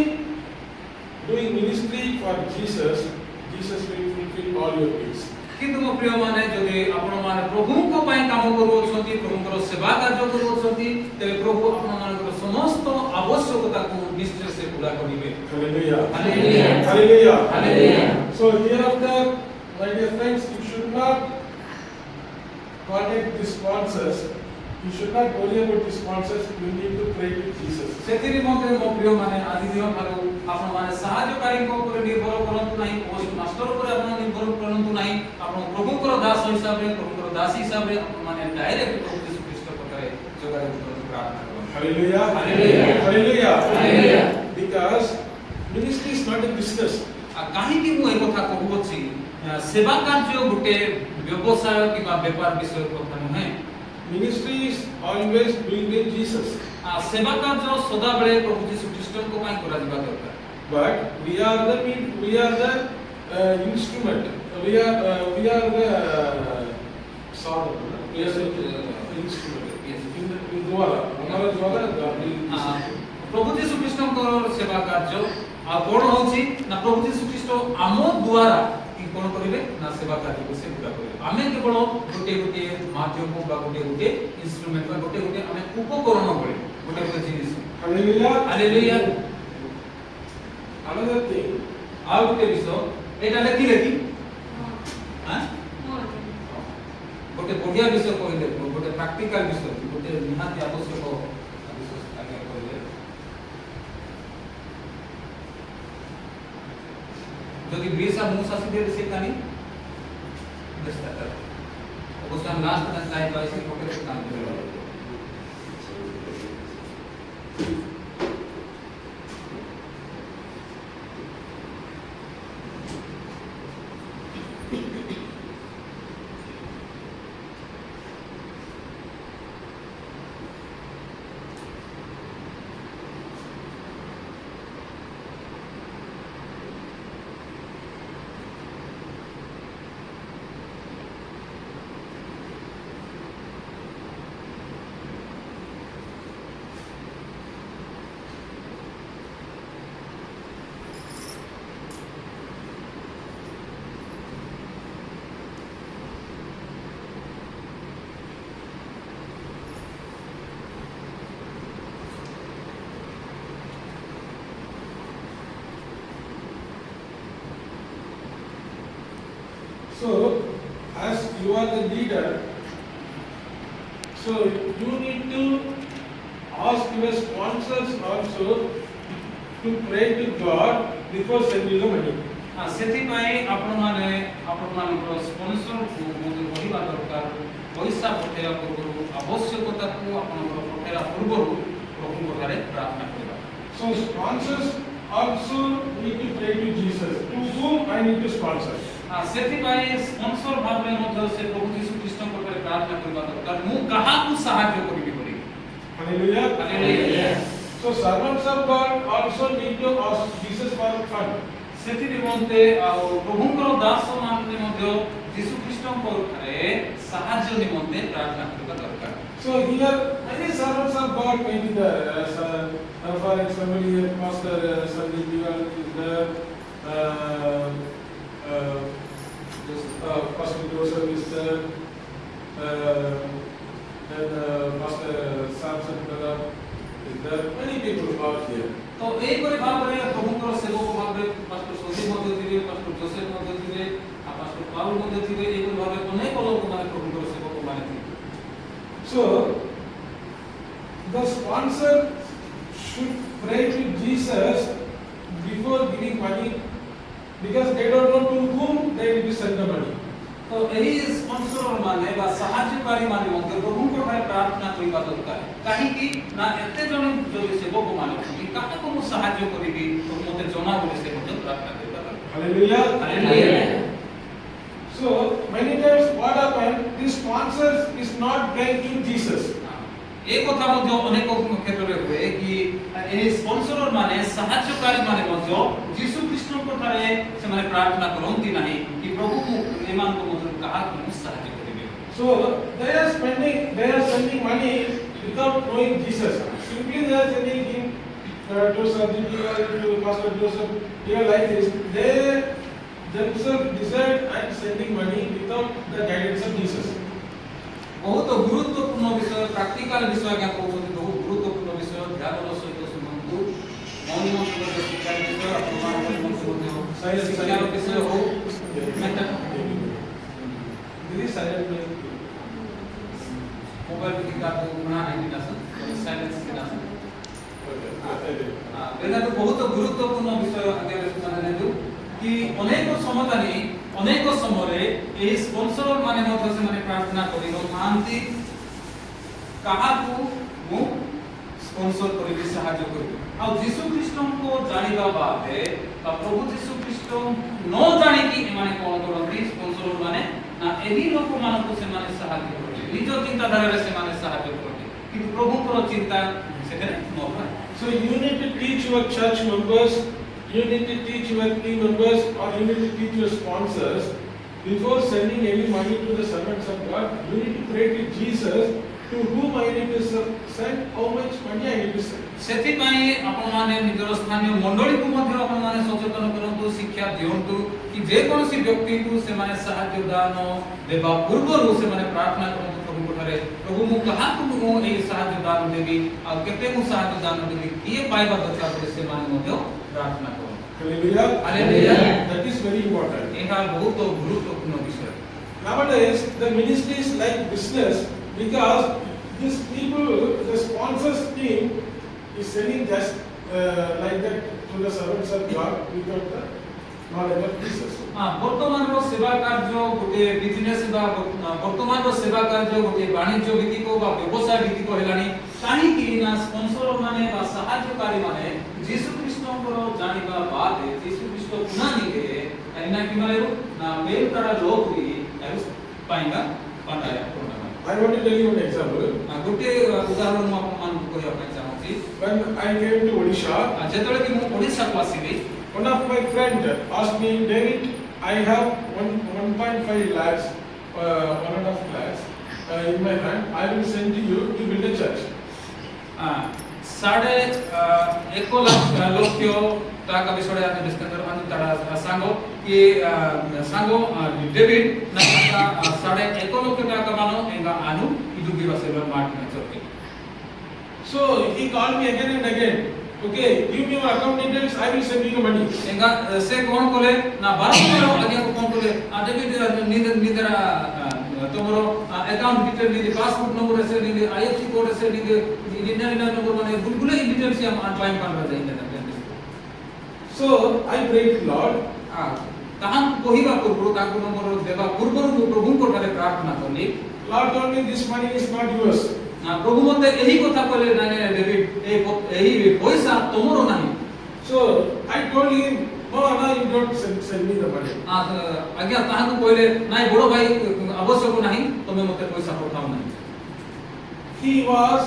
doing ministry for Jesus, Jesus will fulfill all your needs. किंतु मो प्रिय माने जदि आपण माने प्रभु को पय काम करूछंती प्रभुଙ୍କର सेवा कार्य करूछंती तेबे प्रभु आपण मानकर समस्त आवश्यकता को निश्चय से पूरा करिवे Hallelujah. Hallelujah Hallelujah. Hallelujah So hereafter, my dear friends, you should not contact the sponsors. You should not worry about the sponsors. You need to pray to Jesus. सेतिरि मध्ये मो प्रिय माने आदि दिन थारो आपण माने सहायकारी को ऊपर निर्भर करंतु नाही पोस्ट मास्टर ऊपर आपण निर्भर करंतु नाही आपण प्रभुଙ୍କର दास हिसाब रे प्रभुଙ୍କର दासी हिसाब रे आपण माने डायरेक्ट प्रभु यीशु ख्रीष्ट पकरे जोगारे प्रार्थना करो Hallelujah. Hallelujah. Hallelujah. Hallelujah. Because ministry is not a business. काहे कि मु ए कथा कहू अछि सेवा कार्य गुटे व्यवसाय किबा व्यापार विषय कथा नहे Ministry is always doing with Jesus. सेवा कार्य सदा बेले प्रभु यीशु ख्रीष्ट को पय करा दिबा दरकार But we are the instrument. We are the saw. We are the instrument. In द्वारा हमारा द्वारा प्रभु यीशु ख्रीष्टଙ୍କର सेवा କାର୍ଯ୍ୟ आ कोन होछि ना प्रभु यीशु ख्रीष्ट आम द्वारा कि कोन करिवे ना सेवा कार्य को से पूरा करिवे आमे केवल गोटे माध्यम बा गोटे इंस्ट्रूमेंट बा गोटे आमे उपकरण बोले गोटे जिनिस Hallelujah. Hallelujah Another thing. आ गोटे विषय एटा लेखि हां गोटे बढ़िया विषय कहले गोटे प्रैक्टिकल विषय गोटे निहाती आवश्यक विषय आगे कहले যদি ব্রিসা মুসাসি দে সেখানে দস্তা কর उसका लास्ट में स्लाइड वाइज ही फोकस काम करेगा So, as you are the leader, so you need to ask your sponsors also to pray to God before sending you the money. सेथि पाई आपण माने स्पॉन्सर को मोदे कहबा दरकार पैसा पठेया पूर्व आवश्यकता को आपण पठेया पूर्व प्रभु घरे प्रार्थना करबा So sponsors also need to pray to Jesus. To whom I need to sponsor? सेथि पाई स्पॉन्सर भाबरे मध्ये से प्रभु यीशु ख्रीष्ट को प्रार्थना करबा दरकार मु कहा को सहाय्य करिबि करी Hallelujah. Hallelujah So servants of God also need to ask Jesus for fund. सेथि निमंते प्रभुଙ୍କର ଦାସ ମାନେ ମଧ୍ୟ ଯୀଶୁ ଖ୍ରୀଷ୍ଟଙ୍କ ଉପରେ ସାହାଯ୍ୟ ନିମନ୍ତେ ପ୍ରାର୍ଥନା କରିବା ଦରକାର So here many servants of God may be there. For example, here Pastor Sandeep Diwan is there. Pastor Joseph is there. Then Pastor Samson brother is there. Many people are here. तो एई परि भाबरे प्रभुଙ୍କର सेवक भाबरे pastor Sandeep ମଧ୍ୟ ଥିବେ pastor Joseph ମଧ୍ୟ ଥିବେ आ pastor पाउल ମଧ୍ୟ ଥିବେ एई परि भाबरे अनेक लोक माने प्रभुଙ୍କର सेवक माने थिବେ So the sponsor should pray to Jesus before giving money because they don't know to whom they will send the money. तो एही स्पॉन्सर माने बा सहायकारी माने ମଧ୍ୟ प्रभुଙ୍କ ଠାରେ प्रार्थना କରିବା ଦରକାର କାହିଁ कि ना एते जण जदि सेवक माने कि काहाको मु सहाय्य करिबि तो मते जणा बोले से ମଧ୍ୟ प्रार्थना କରିବା दरकार Hallelujah. Hallelujah So many times what happen, this sponsor is not praying to Jesus. एक कथा ମଧ୍ୟ अनेक क्षेत्र रे हुए कि एही स्पॉन्सर माने सहायकारी माने ମଧ୍ୟ यीशु ख्रीष्टଙ୍କ ଠାରେ ସେମାନେ प्रार्थना करନ୍ତି नाही कि प्रभु एमान को मतलब कहा कि मु सहाय्य करिबि So they are sending money without knowing Jesus. Simply they are sending him to Sandeep or to Pastor Joseph. Here like this, they themselves decide and sending money without the guidance of Jesus. बहुत गुरुत्वपूर्ण विषय practical विषय क्या कहउछथि बहुत गुरुत्वपूर्ण विषय ध्यानर सहित सुनंतु मौनी मंत्र शिक्षा विषय अपमान मंत्र शिक्षा विषय हो This is silent. मोबाइल की का तो बना नहीं दिला साइलेंस दिला बेना तो बहुत गुरुत्वपूर्ण विषय आगे माने दु कि अनेक समाधानी अनेक समय ए स्पॉन्सर माने मध्य से माने प्रार्थना करिनो मानती कहा को मु स्पॉन्सर करिबि सहाय्य करिबि आ यीशु ख्रीष्टन को जानिबा बादे बा प्रभु यीशु ख्रीष्ट न जानि कि माने कोन करथि स्पॉन्सर माने ना एही लोक मान को से माने सहाय्य करथि निज चिंता धारा रे से माने सहाय्य करथि कि प्रभु को चिंता सेते न होय So you need to teach your church members, you need to teach your team members, or you need to teach your sponsors before sending any money to the servants of God. You need to pray to Jesus to whom I need to send, how much money I need to send. सेति पई आपण माने निजर स्थानीय मंडली को मध्य आपण माने सचेतन करंतु शिक्षा दियंतु कि जे कोनसी व्यक्ति को से माने सहाय्य दान देबा पूर्व से माने प्रार्थना करंतु प्रभु ठारे प्रभु मु कहा को मु ए सहाय्य दान देबी आ केते मु सहाय्य दान देबी किए पाइबा दरकार से माने मध्य प्रार्थना करो Hallelujah. Hallelujah That is very important. एहा बहुत गुरुत्वपूर्ण विषय Nowadays, the ministry is like business because these people, the sponsors team, is selling just like that to the servants of God without the knowledge of Jesus. ବର୍ତ୍ତମାନର ସେବା କାର୍ଯ୍ୟ ଗୋଟେ business ବା ବର୍ତ୍ତମାନର ସେବା କାର୍ଯ୍ୟ ଗୋଟେ ବାଣିଜ୍ୟ ଭିତ୍ତିକ ବା ବ୍ୟବସାୟ ଭିତ୍ତିକ ହେଲାଣି କାହିଁକି ନା ସ୍ପନ୍ସର ମାନେ ବା ସାହାଯ୍ୟକାରୀ ମାନେ ଯୀଶୁ ଖ୍ରୀଷ୍ଟଙ୍କର ଜାଣିବା ବାଦେ ଯୀଶୁ ଖ୍ରୀଷ୍ଟ କୁନାନିକେ କାହିଁନା କି ମାନେ ନା ମେଲ ତାରା ଲୋକରି ପାଇଁକା ପାଣ୍ଡାୟ I want to tell you an example. ଗୋଟେ ଉଦାହରଣ ମୁଁ ଆପଣମାନଙ୍କୁ କହିବା ପାଇଁ ଚାହୁଁଛି When I came to Odisha, ଯେତେବେଳେ କି ମୁଁ ଓଡ଼ିଶାକୁ ଆସିଲି one of my friend asked me, David, I have 1.5 lakhs, 1.5 lakhs in my hand. I will send to you to build a church. 1.5 লক্ষ টাকা বিষয়ে আমি ডিসকাস করব তারা সাঙ্গ কি সাঙ্গ ডেভিড না 1.5 লক্ষ টাকা মানো এঙ্গা আনু ইদু বিবাসের মার্টিন চকে So he called me again and again. Okay, give me your account details. I will send you the money. এঙ্গা সে কোন কোলে না বারবার আগে কোন কোলে ডেভিড নিদরা তোমার অ্যাকাউন্ট ডিটেল নিদে পাসপোর্ট নম্বর আছে নিদে আইএফসি কোড আছে নিদে ইন্ডিয়ান নম্বর মানে বুলবুলে ডিটেলস हम अनवाइन करबा जाई ना So I prayed to Lord. ताहां कहिबा पूर्व ताकु नंबर देबा पूर्व प्रभु को ठारे प्रार्थना करली Lord told me this money is not yours. प्रभु मते एही कथा कहले ना डेविड एही पैसा तोमरो नाही So I told him, no, you don't send me the money. आज्ञा ताहां को कहले नाही बड़ो भाई आवश्यक नाही तमे मते पैसा पठाओ नाही He was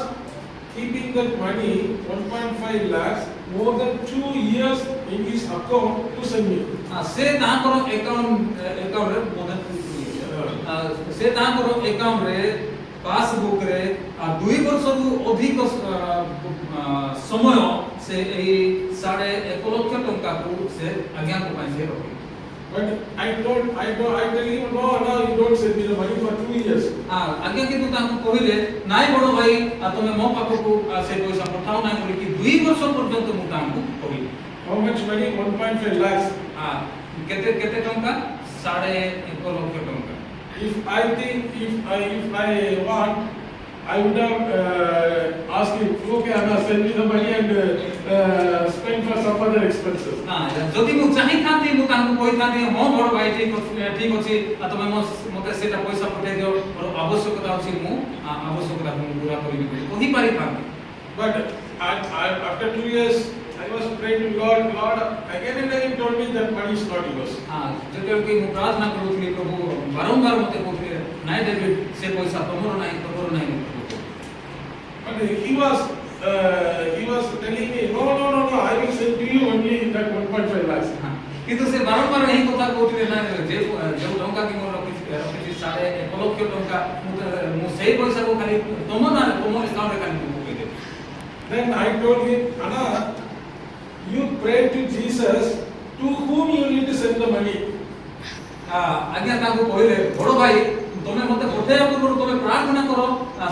keeping that money 1.5 lakhs more than 2 years in his account to send me. से ताहां अकाउंट रे मोदन से ताहां अकाउंट रे पासबुक रे 2 वर्ष रु अधिक समय से एही 1.5 लक्ष टंका को से आज्ञा को पाई से रखी But I tell him, no, you don't send me the money for 2 years. आज्ञा के ताहां कहिले नाइ बड़ो भाई तमे मो पाखो को से पैसा पठाओ ना बोली कि 2 वर्ष पर्यंत मु ताहां कहिली How much money? 1.5 lakhs. केते टंका 1.5 लक्ष टंका If I want, I would have asked him, okay, Anna, send me the money and spend for some other expenses. যদি মু চাহি থাନ୍ତି মু তাଙ୍କୁ କହିଥାନ୍ତି ହଁ ବଡ଼ ଭାଇ ଠିକ ଅଛି ତମେ ମତେ ସେଟା ପଇସା ପଠେଇ ଦିଅ ମୋର ଆବଶ୍ୟକତା ଅଛି ମୁଁ ଆବଶ୍ୟକତା ପୂରା କରିବି ବୋଲି କହି ପାରିଥାନ୍ତି But after 2 years, I was praying to Lord, again and again told me that money is not yours. ଯେତେବେଳେ କି ମୁଁ ପ୍ରାର୍ଥନା କରୁଥିଲି ପ୍ରଭୁ ବାରମ୍ବାର ମତେ କହୁଥିଲେ ନାଇଁ ଡେଭିଡ୍ ସେ ପଇସା ତମର ନାହିଁ But he was telling me, no, I will send to you only that 1.5 lakhs. କିନ୍ତୁ ସେ ବାରମ୍ବାର ଏହି କଥା କହୁଥିଲେ ନା ଯେଉଁ ଟଙ୍କା କି ମୋର ରଖିଛି 1.5 ଲକ୍ଷ ଟଙ୍କା ମୁଁ ସେଇ ପଇସାକୁ ଖାଲି ତମ ଆକାଉଣ୍ଟରେ ଖାଲି ପକେଇଦେବି Then I told him, Anna, you pray to Jesus, to whom you need to send the money. आज्ञा ताको कहले बड़ो भाई तमे मते पठेया पूर्व तमे प्रार्थना करो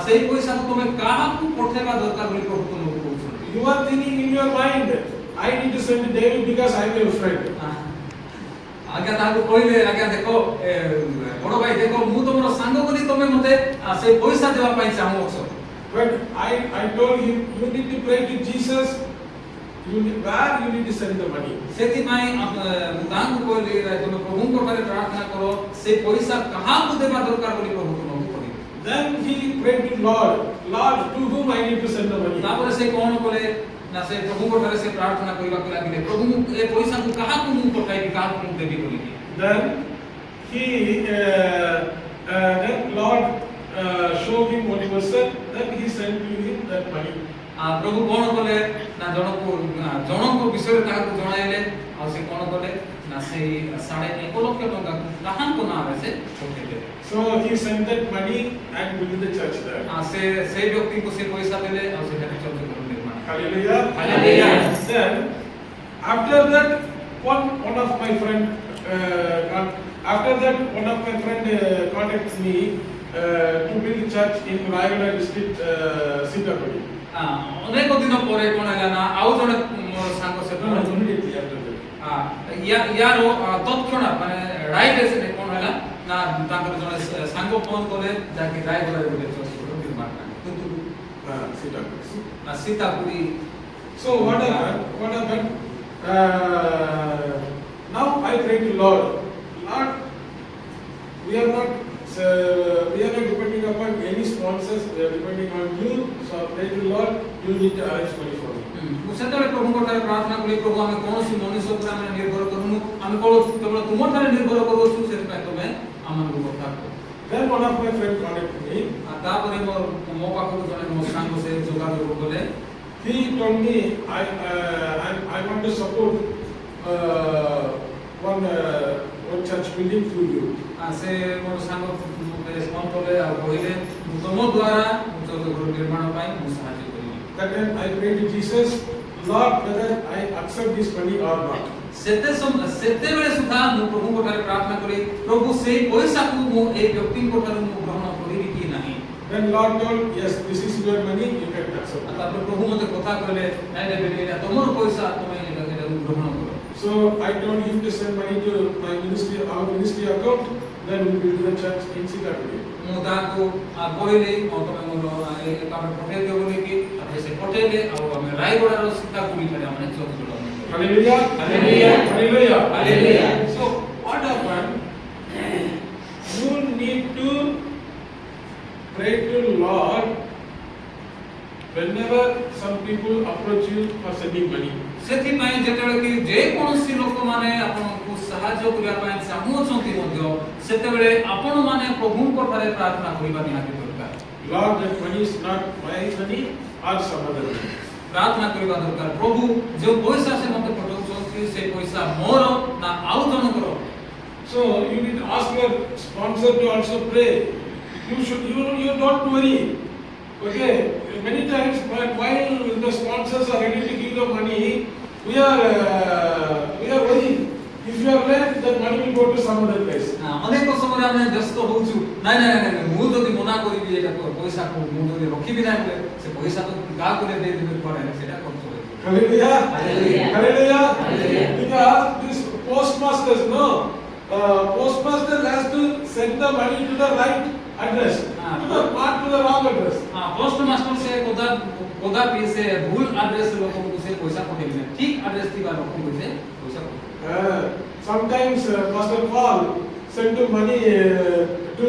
सेही पैसा को तमे काहाकू पठेबा दरकार बोली प्रभु तुमको कहउछन You are thinking in your mind, I need to send to David because I am your friend. आज्ञा ताको कहले आज्ञा देखो बड़ो भाई देखो मु तमरो संग बोली तमे मते से पैसा देबा पई चाहूछ But I told him, you need to pray to Jesus. Where you need to send the money. सेति माई मुदांग को ले तुम प्रभु को करे प्रार्थना करो से पैसा कहां को देबा दरकार बोली प्रभु तुमको कहि Then he prayed to Lord, to whom I need to send the money. तापर से कोन कोले ना से प्रभु को करे से प्रार्थना करिबा के लागिले प्रभु ए पैसा को कहां को मु पठाई कहां को देबी बोली Then Lord showed him what he was said. Then he sent to him that money. प्रभु कोन कोले ना जणको विषय ता को जणाइले आ से कोन कोले ना से 1.5 लक्ष टंका कहां को ना आवे से पठेले So he sent that money and built the church there. से व्यक्ति को से पैसा देले और से चर्च को निर्माण Hallelujah. Hallelujah. Then after that one of my friend contacts me to build church in Rayagada district, Sitapudi. ଅନେକ ଦିନ ପରେ କୋଣ ହେଲା ନା ଆଉ ଜଣେ ମୋର ସାଙ୍ଗ ସେ यार तत्क्षणात माने राइट एसे कोण होला ना तांकर जणे सांगो फोन कोले जाके राय बोला बोले चर्च निर्माण Sitapuri So what happened now I pray to Lord, Lord, we are not depending upon any sponsors, we are depending on you. So I pray to Lord, you need to arrange money for me. ମୁଁ ସେତେବେଳେ ପ୍ରଭୁଙ୍କ ଠାରେ ପ୍ରାର୍ଥନା କଲି, ପ୍ରଭୁ ଆମେ କୌଣସି ମଣିଷ ଉପରେ ଆମେ ନିର୍ଭର କରୁନୁ, ଆମେ କେବଳ ତୁମ ଠାରେ ନିର୍ଭର କରୁଛୁ, ସେଥିପାଇଁ ତମେ ଆମମାନଙ୍କୁ କଥା କୁହ। Then one of my friends contacted me. ତାପରେ ମୋ ପାଖକୁ ଜଣେ ମୋ ସାଙ୍ଗ ସେ ଯୋଗାଯୋଗ କଲେ। He told me I want to support one church building through you. ସେ ମୋର ସାଙ୍ଗ ମୋତେ ଫୋନ କଲେ ଆଉ କହିଲେ ତୁମ ଦ୍ୱାରା ମୁଁ ଚର୍ଚ୍ଚଘର ନିର୍ମାଣ ପାଇଁ ମୁଁ ସାହାଯ୍ୟ କରିବି। That time I prayed to Jesus, Lord, whether I accept this money or not. ସେତେବେଳେ ସୁଦ୍ଧା ମୁଁ ପ୍ରଭୁଙ୍କ ଠାରେ ପ୍ରାର୍ଥନା କଲି, ପ୍ରଭୁ ସେଇ ପଇସାକୁ ମୁଁ ଏଇ ବ୍ୟକ୍ତିଙ୍କ ଠାରୁ ମୁଁ ଗ୍ରହଣ କରିବି କି ନାହିଁ। Then Lord told, yes, this is your money, you can accept. ତାପରେ ପ୍ରଭୁ ମୋତେ କଥା କହିଲେ, ନାଇଁ ନାଇଁ ଏଇଟା ତମର ପଇସା, ତମେ ଏଇଟାକୁ ଗ୍ରହଣ କର। So I told him to send money to my ministry, our ministry account, then we will build the church in Chicago. ମୁଁ ତାହାକୁ କହିଲି ତମେ ମୋର ଆକାଉଣ୍ଟ ପଠେଇ ଦିଅ ବୋଲିକି, ତାପରେ ସେ ପଠେଇଲେ ଆଉ ଆମେ ରାୟଗଡ଼ାର ସୀତାକୁଡ଼ିଠାରେ ଆମେ ଚର୍ଚ୍ଚ କଲୁ। Hallelujah, hallelujah, hallelujah, Hallelujah. So what happened? You need to pray to Lord whenever some people approach you for sending money. ସେଥିପାଇଁ ଯେତେବେଳେ କି ଯେକୌଣସି ଲୋକମାନେ ଆପଣଙ୍କୁ ସାହାଯ୍ୟ କରିବା ପାଇଁ ଚାହୁଁଛନ୍ତି ମଧ୍ୟ ସେତେବେଳେ ଆପଣମାନେ ପ୍ରଭୁଙ୍କ ଠାରେ ପ୍ରାର୍ଥନା କରିବା ନିହାତି ଦରକାର। Lord, that money is not my money or some other money. ପ୍ରାର୍ଥନା କରିବା ଦରକାର, ପ୍ରଭୁ ଯେଉଁ ପଇସା ସେ ମୋତେ ପଠାଉଛନ୍ତି ସେ ପଇସା ମୋର ନା ଆଉ ଜଣଙ୍କର। So you need to ask your sponsor to also pray. You don't worry. Okay, many times while the sponsors are ready to give the money, we are worried. If you are late, that money will go to some other place. ଅନେକ ସମୟରେ ଆମେ ବ୍ୟସ୍ତ ହଉଛୁ, ନାଇଁ ନାଇଁ ନାଇଁ ମୁଁ ଯଦି ମନା କରିବି ଏଇଟା ପଇସାକୁ ମୁଁ ଯଦି ରଖିବି ନାହିଁ ବୋଲେ ସେ ପଇସା ତ କାହାକୁ ଦେଇଦେବି ପରେ ସେଇଟା ଖର୍ଚ୍ଚ ହୋଇଯିବ। Hallelujah, Hallelujah, hallelujah. Hallelujah. Because these postmasters, postmaster has to send the money to the right address, not to the wrong address. Post master से कदापि से भूल एड्रेस लोगों से पैसा पठेइबे, ठीक एड्रेस थिबा लोगों से पैसा Sometimes Pastor Paul sent money to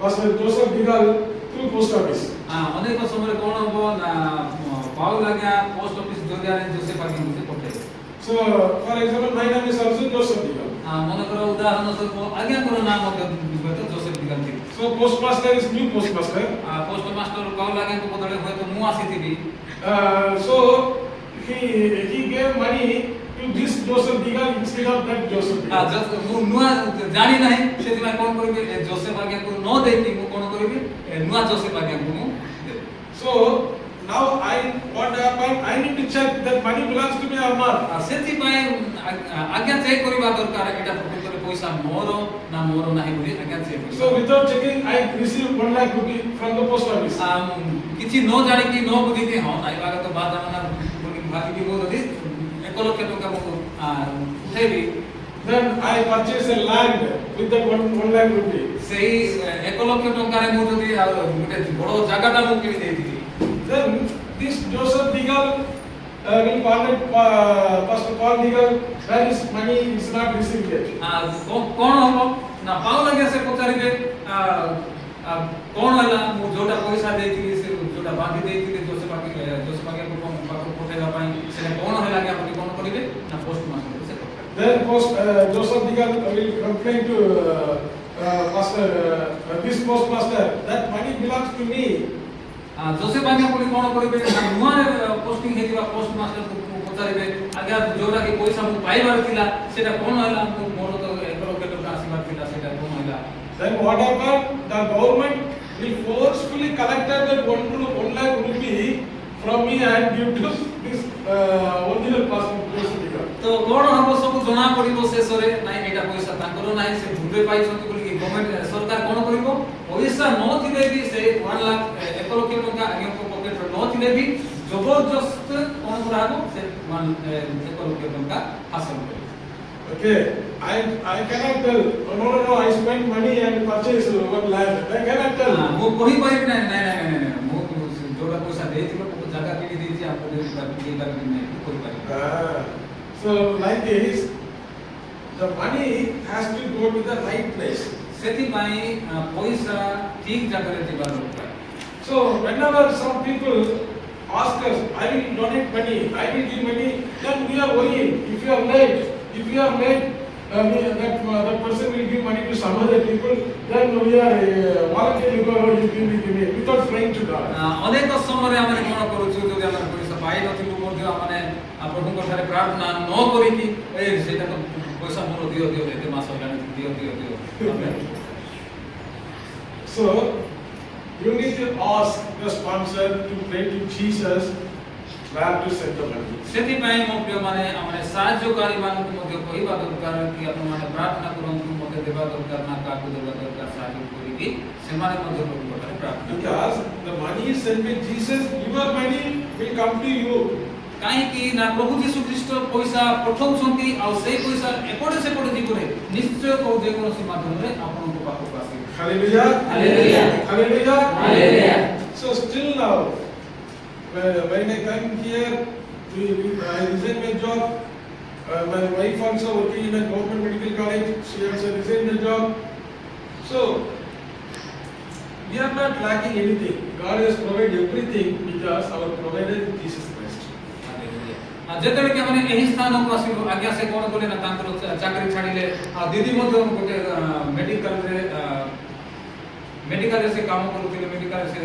Pastor Joseph Bigal through post office. अनेक समय कोन हो ना पाउल लाग्या पोस्ट ऑफिस जरिया जोसेफ आगे से पठेइबे। So for example, my name is also Joseph Bigal. मन करो उदाहरण स्वरूप आज्ञा को नाम जोसेफ बिगल थी। So postmaster is new postmaster. Postmaster पाउल लाग्या को बदले होय तो मु आसीथिबी। So he gave money to this Joseph Bigal instead of that Joseph Bigal. जब मु नुआ जानि नाही सेति में कोन करबे जोसेफ आज्ञा को न देती मु कोन करबी नुआ जोसेफ आज्ञा को मु दे। So now what happened? I need to check that money belongs to me or not. सेति में आज्ञा चेक करबा दरकार एटा प्रकृत पैसा मोर ना मोर नाही बोली आज्ञा check. So without checking, I received 1 lakh rupee from the post office. किछि न जानि कि न बुझी कि हां नाइ बागा तो बात आना बोली भागी कि मो जदी 1 लाख टका मो उठेबी। Then I purchased a land with that 1 lakh rupee. सेही 1 लाख टका रे मो जदी गोटे बडो जागाटा मो किनि देइथिली। Then this Joseph Bigal will contact Pastor Paul Bigal, where his money is not received yet. कोन हो ना पाउल लगे से पचारिबे कोन होला मु जोटा पैसा देइथिली से जोटा बांधी देइथिली जोसेफ आगे को पठेबा पई से कोन होला कि आपन कोन करिवे ना पोस्ट मास्टर से। Then Joseph Bigal will complain to this postmaster that money belongs to me. Joseph आगे पुणी कोन करिवे ना नुआ रे पोस्टिंग हेतिबा पोस्ट मास्टर को पचारिबे आगे जोटा कि पैसा मु पाइबार थिला सेटा कोन होला मोर तो 1 लाख टका आसीबार थिला सेटा कोन होला। Then what happened? The government will forcefully collected that 1 lakh rupee from me and give to this original Pastor Joseph Bigal. तो कोन हमो सब जणा पड़िबो शेषरे नाइ एटा पैसा तांकर नाइ से भूले पाइछंती बोली कि गवर्नमेंट सरकार कोन करिवो पैसा न थिले भी से 1 लाख 1 लाख टका आगे को पॉकेट न थिले भी जबरदस्त कोन कराबो से 1 लाख टका हासिल करिवो। Okay, I cannot tell. No, I spent money and purchased one land. I cannot tell. मो कोही पाइब नै नै नै नै मो जोडा पैसा देइथिलो को जगह किनि देइछि आपको दे बार नहीं कोही पाइब। So like this, the money has to go to the right place. सेति पाई पैसा ठीक जगह रे दिबा दरकार So whenever some people ask us, I will donate money, I will give money, then we are worrying. If you are late, that person will give money to some other people, then we are voluntarily go, oh, you give me, without praying to God. अनेक समय रे आमे कोन करू छु जदि आमे पैसा पाई नथिबो मध्य आमे प्रभु को ठारे प्रार्थना न करी कि ए सेटा तो पैसा मोर दियो दियो एते मास होलानी दियो आमेन So you need to ask the sponsor to pray to Jesus where to send the money. सेति पाई मो प्रिय माने आमे साहाय्यकारी मानक मध्य कहिबा दरकार कि आपण माने प्रार्थना करंतु मते देबा दरकार ना काकु देबा दरकार साहाय्य करी कि से माने मध्य प्रभु को ठारे प्रार्थना Because the money is sent with Jesus, your money will come to you. काहे कि ना प्रभु यीशु ख्रीष्ट पैसा पठाउछंती आ सेई पैसा एपडे सेपडे जीवरे निश्चय को जे कोनोसी माध्यम रे आपन को पाखो आसी Hallelujah. Hallelujah. Hallelujah. Hallelujah. So still now, when I come here, I resign my job. My wife also working in a government medical college. She also resigned the job. So we are not lacking anything. God has provided everything because our provider is Jesus Christ. जेतले के माने एही स्थान को आसी आज्ञा से कोन बोले ना तांकर चाकरी छाड़ीले दीदी मध्य गोटे मेडिकल से काम करूथिले मेडिकल से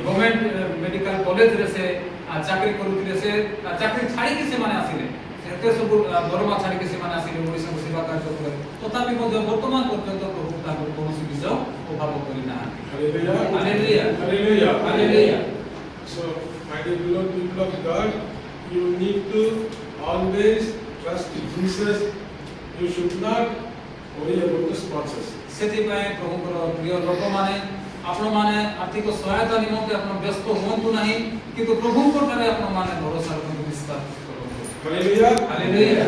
गवर्नमेंट मेडिकल कॉलेज रे से चाकरी करूथिले से चाकरी छाड़ी के से माने आसीले सेते सब दरमा छाड़ी के से माने आसीले ओइसा सेवा कार्य करे तथापि मध्य वर्तमान पर्यंत प्रभु तांकर कोनोसी विषय अभाव करी ना Hallelujah. Hallelujah Hallelujah. Hallelujah So, my dear beloved people of God, you need to always trust Jesus. You should not worry about the sponsors. सेति पाए प्रभु को प्रिय लोक माने आपण माने आर्थिक सहायता निमंते आपण व्यस्त होंतु नाही किंतु प्रभु को ठारे आपण माने भरोसा रखु विश्वास करू Hallelujah. हालेलुया